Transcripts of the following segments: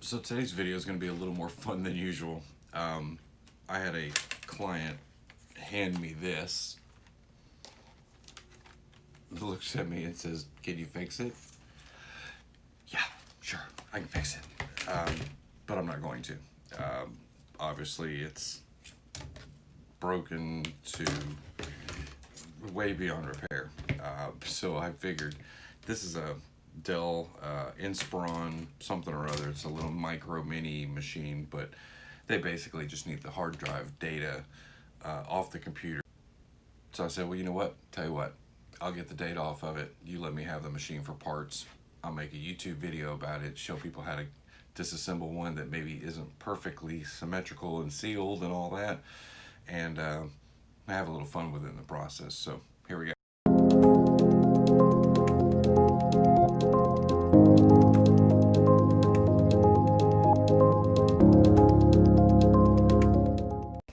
So today's video is going to be a little more fun than usual. I had a client hand me this. Looks at me and says, "Can you fix it?" Yeah, sure, I can fix it. But I'm not going to. Obviously, it's broken to way beyond repair. So I figured this is a Dell Inspiron something or other. It's a little micro mini machine, but they basically just need the hard drive data off the computer. So I said, well, you know what? Tell you what, I'll get the data off of it. You let me have the machine for parts. I'll make a YouTube video about it, show people how to disassemble one that maybe isn't perfectly symmetrical and sealed and all that, and have a little fun with it in the process. So here we go.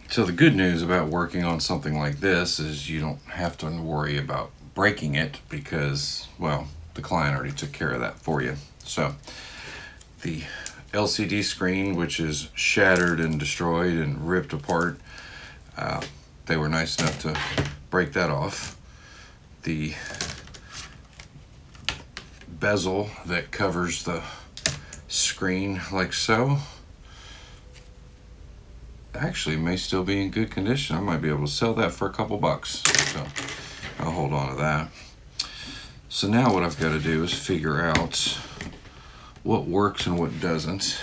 So the good news about working on something like this is you don't have to worry about breaking it because, well, the client already took care of that for you. So the LCD screen, which is shattered and destroyed and ripped apart, they were nice enough to break that off. The bezel that covers the screen like so actually may still be in good condition. I might be able to sell that for a couple bucks, so I'll hold on to that. So now what I've got to do is figure out what works and what doesn't,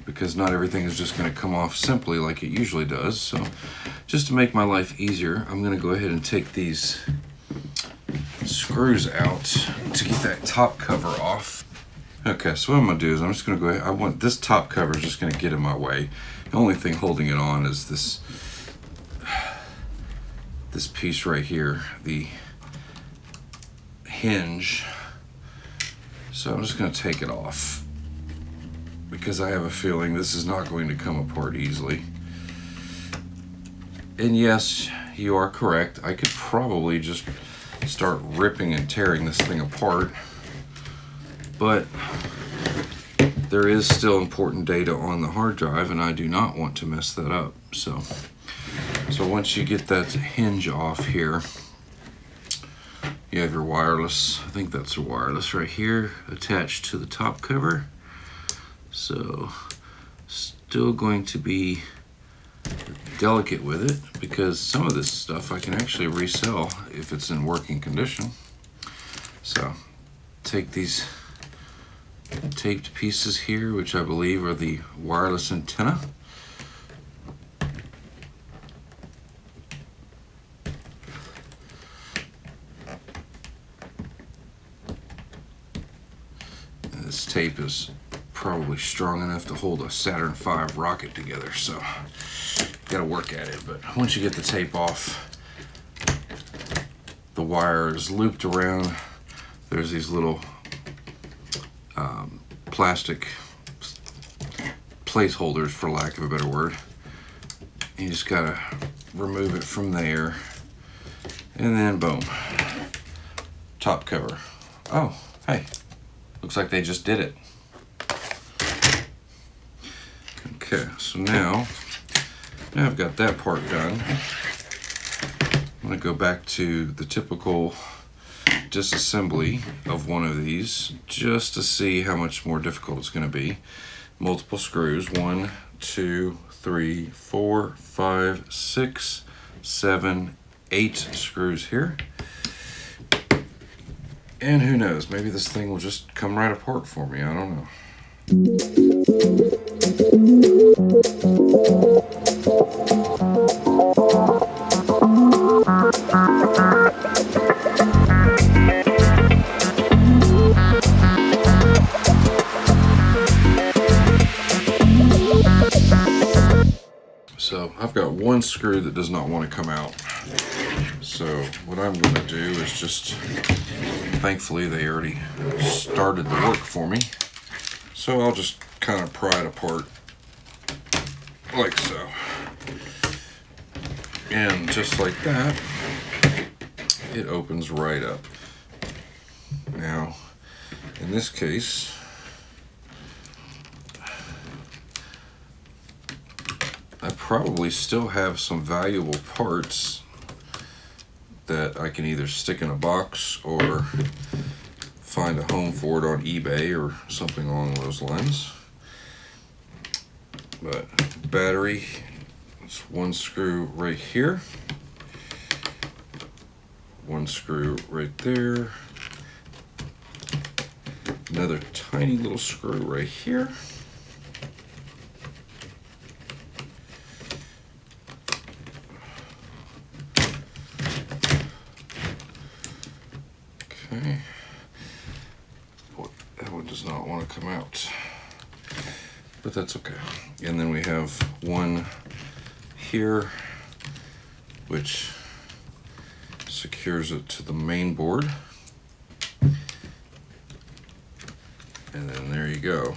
because not everything is just going to come off simply like it usually does. So just to make my life easier, I'm going to go ahead and take these screws out to get that top cover off. Okay, so what I'm going to do is I'm just going to go ahead. I want this top cover is just going to get in my way. The only thing holding it on is this piece right here, the hinge. So I'm just going to take it off because I have a feeling this is not going to come apart easily. And yes, you are correct. I could probably just start ripping and tearing this thing apart, but there is still important data on the hard drive and I do not want to mess that up. So once you get that hinge off here, you have your wireless. I think that's a wireless right here attached to the top cover. So still going to be delicate with it because some of this stuff I can actually resell if it's in working condition. So take these taped pieces here, which I believe are the wireless antenna. And this tape is probably strong enough to hold a Saturn V rocket together, so gotta work at it. But once you get the tape off, the wire is looped around. There's these little plastic placeholders, for lack of a better word. You just gotta remove it from there, and then boom, top cover. Oh, hey, looks like they just did it. Okay, so now I've got that part done. I'm gonna go back to the typical disassembly of one of these just to see how much more difficult it's going to be. Multiple screws, 1, 2, 3, 4, 5, 6, 7, 8 screws here. And who knows, maybe this thing will just come right apart for me, I don't know. So I've got one screw that does not want to come out. So what I'm going to do is just, thankfully they already started the work for me. So I'll just kind of pry it apart like so. And just like that, it opens right up. Now, in this case, I probably still have some valuable parts that I can either stick in a box or find a home for it on eBay or something along those lines. But battery, it's one screw right here, one screw right there, another tiny little screw right here, okay, that one does not want to come out, but that's okay. And then we have one here which secures it to the main board, and then there you go.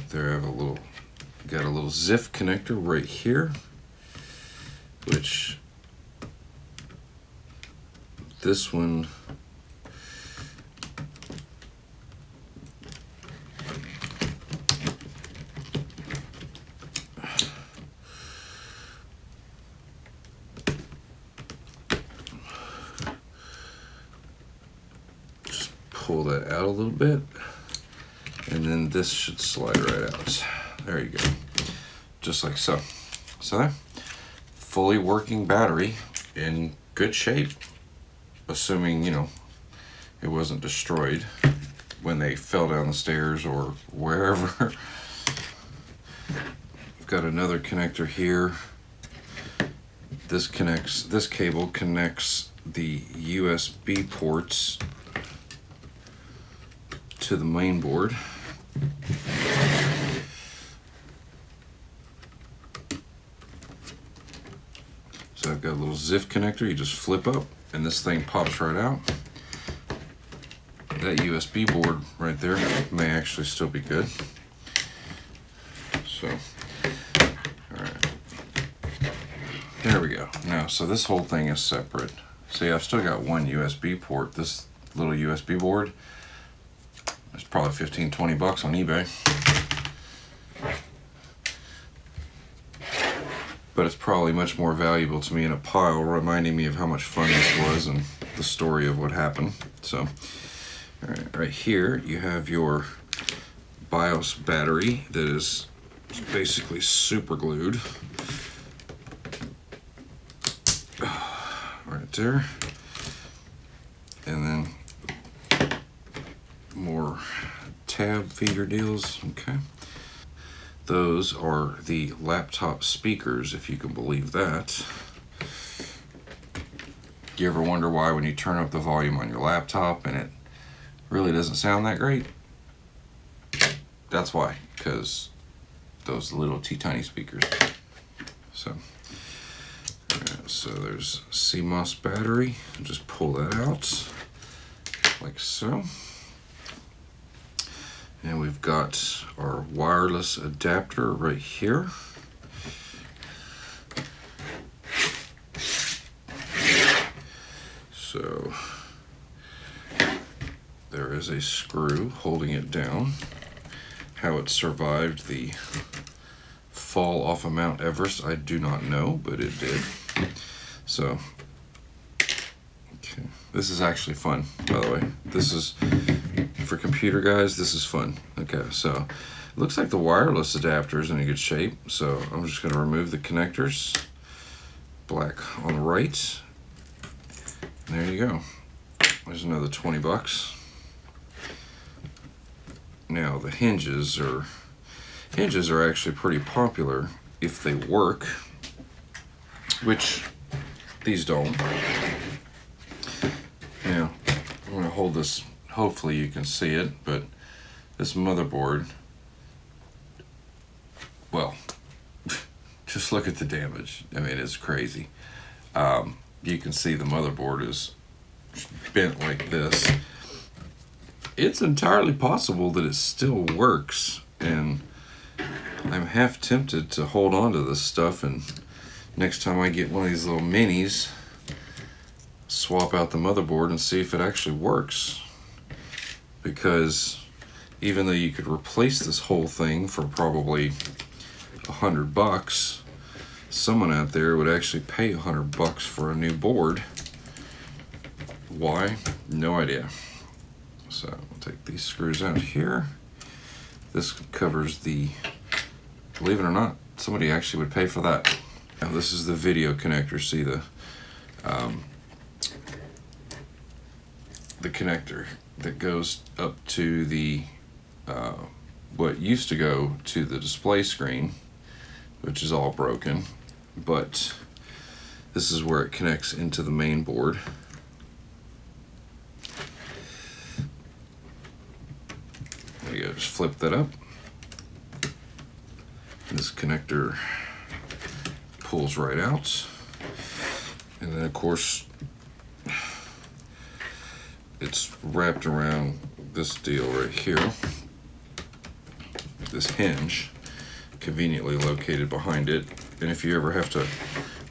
There I have got a little ZIF connector right here, which this one just pull that out a little bit, and then this should slide right out. There you go, just like so. So there, fully working battery in good shape, assuming, you know, it wasn't destroyed when they fell down the stairs or wherever. I've got another connector here. This cable connects the USB ports to the main board. So I've got a little ZIF connector you just flip up and this thing pops right out. That USB board right there may actually still be good. So, alright. There we go. Now, so this whole thing is separate. See, I've still got one USB port. This little USB board is probably 15-20 bucks on eBay. But it's probably much more valuable to me in a pile, reminding me of how much fun this was and the story of what happened. So, right here you have your BIOS battery that is basically super glued. Right there. And then more tab feeder deals, okay. Those are the laptop speakers, if you can believe that. You ever wonder why when you turn up the volume on your laptop and it really doesn't sound that great? That's why, because those little teeny speakers. So, so there's CMOS battery. Just pull that out like so. And we've got our wireless adapter right here. So there is a screw holding it down. How it survived the fall off of Mount Everest, I do not know, but it did. So, okay. This is actually fun, by the way. This is, for computer guys, this is fun. Okay, so it looks like the wireless adapter is in a good shape. So I'm just going to remove the connectors. Black on the right. There you go. There's another 20 bucks. Now the hinges are actually pretty popular if they work, which these don't. Now I'm going to hold this. Hopefully you can see it, but this motherboard, well, just look at the damage. I mean, it's crazy. You can see the motherboard is bent like this. It's entirely possible that it still works, and I'm half tempted to hold on to this stuff, and next time I get one of these little minis, swap out the motherboard and see if it actually works. Because even though you could replace this whole thing for probably $100, someone out there would actually pay $100 for a new board. Why? No idea. So we'll take these screws out here. This covers the, believe it or not, somebody actually would pay for that. Now this is the video connector. See the connector that goes up to the what used to go to the display screen, which is all broken, but this is where it connects into the main board. There you go, just flip that up. This connector pulls right out, and then of course it's wrapped around this deal right here, this hinge, conveniently located behind it. And if you ever have to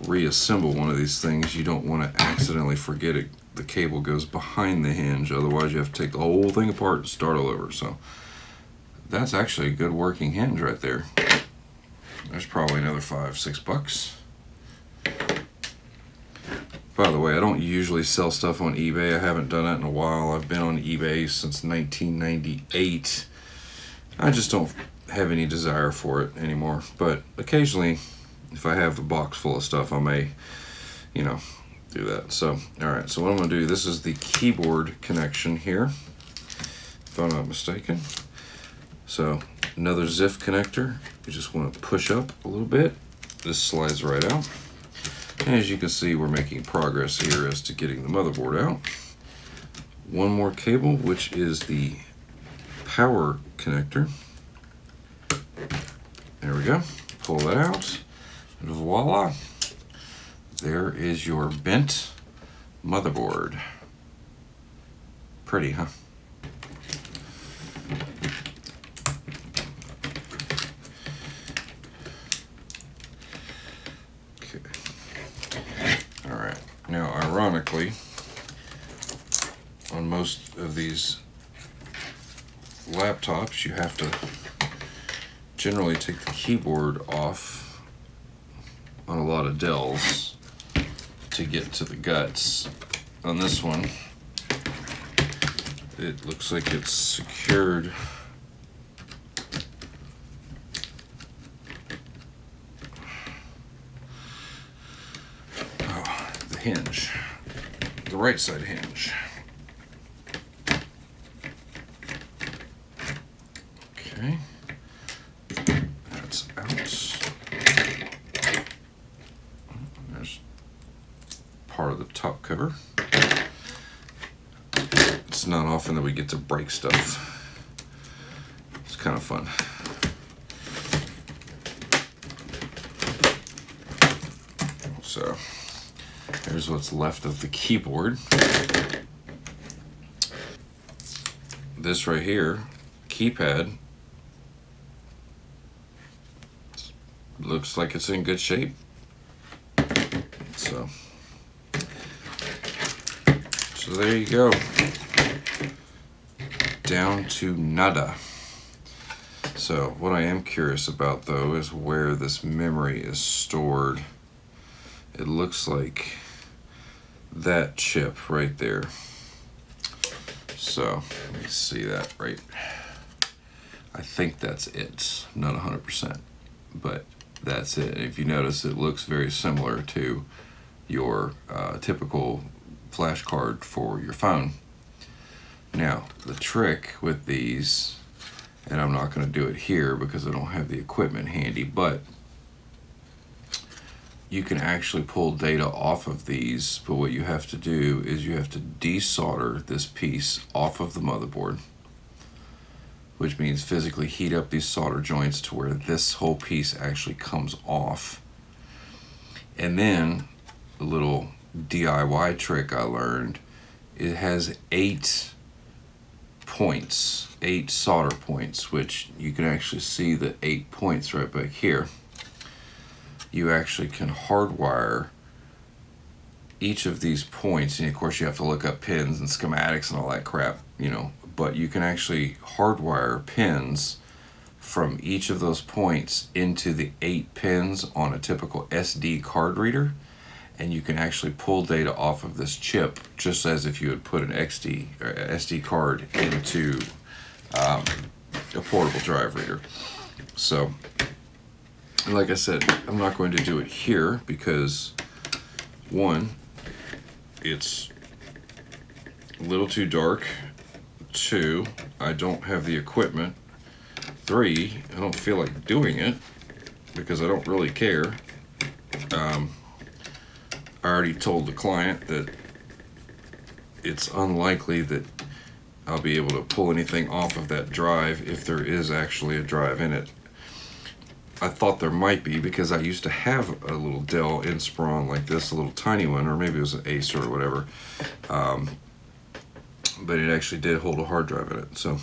reassemble one of these things, you don't want to accidentally forget it. The cable goes behind the hinge, otherwise you have to take the whole thing apart and start all over. So that's actually a good working hinge right there. There's probably another $5-6. By the way, I don't usually sell stuff on eBay. I haven't done it in a while. I've been on eBay since 1998. I just don't have any desire for it anymore. But occasionally, if I have a box full of stuff, I may, you know, do that. So, alright, so what I'm going to do, this is the keyboard connection here, if I'm not mistaken. So, another ZIF connector. You just want to push up a little bit. This slides right out. And as you can see, we're making progress here as to getting the motherboard out. One more cable, which is the power connector. There we go. Pull that out. And voila. There is your bent motherboard. Pretty, huh? Now, ironically, on most of these laptops, you have to generally take the keyboard off on a lot of Dells to get to the guts. On this one, it looks like it's secured hinge, the right side hinge. Okay, that's out. There's part of the top cover. It's not often that we get to break stuff. It's kind of fun. So here's what's left of the keyboard. This right here, keypad, looks like it's in good shape. So there you go. Down to nada. So what I am curious about though is where this memory is stored. It looks like that chip right there. So let me see that right. I think that's it. Not 100%, but that's it. If you notice, it looks very similar to your typical flash card for your phone. Now, the trick with these, and I'm not going to do it here because I don't have the equipment handy, but you can actually pull data off of these, but what you have to do is you have to desolder this piece off of the motherboard, which means physically heat up these solder joints to where this whole piece actually comes off. And then the little DIY trick I learned, it has 8 points, 8 solder points, which you can actually see the 8 points right back here. You actually can hardwire each of these points, and of course you have to look up pins and schematics and all that crap, you know, but you can actually hardwire pins from each of those points into the 8 pins on a typical SD card reader, and you can actually pull data off of this chip just as if you had put an SD card into a portable drive reader. So, like I said, I'm not going to do it here because, one, it's a little too dark. 2, I don't have the equipment. 3, I don't feel like doing it because I don't really care. I already told the client that it's unlikely that I'll be able to pull anything off of that drive if there is actually a drive in it. I thought there might be because I used to have a little Dell Inspiron like this, a little tiny one, or maybe it was an Acer or whatever. But it actually did hold a hard drive in it. So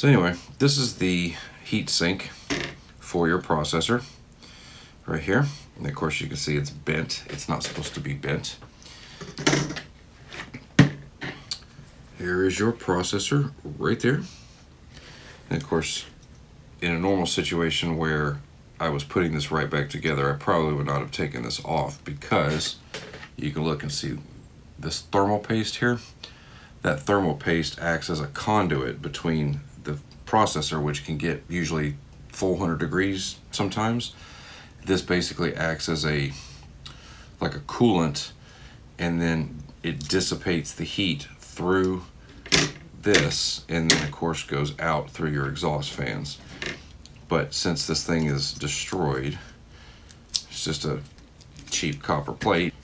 anyway, this is the heat sink for your processor right here. And of course you can see it's bent. It's not supposed to be bent. Here is your processor right there. And of course, in a normal situation where I was putting this right back together, I probably would not have taken this off because you can look and see this thermal paste here. That thermal paste acts as a conduit between the processor, which can get usually 400 degrees sometimes. This basically acts as like a coolant, and then it dissipates the heat through this, and then of course goes out through your exhaust fans. But since this thing is destroyed, it's just a cheap copper plate.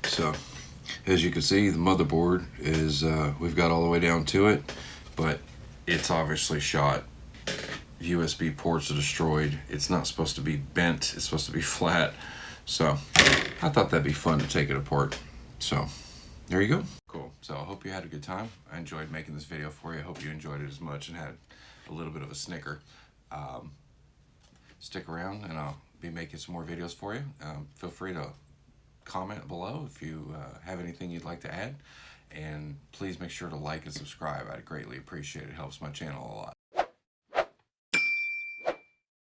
So, as you can see, the motherboard is, we've got all the way down to it, but it's obviously shot. USB ports are destroyed. It's not supposed to be bent. It's supposed to be flat. So, I thought that'd be fun to take it apart. So, there you go. Cool. So, I hope you had a good time. I enjoyed making this video for you. I hope you enjoyed it as much and had a little bit of a snicker. Stick around and I'll be making some more videos for you. Feel free to comment below if you have anything you'd like to add, and please make sure to like and subscribe. I'd greatly appreciate it. It helps my channel a lot.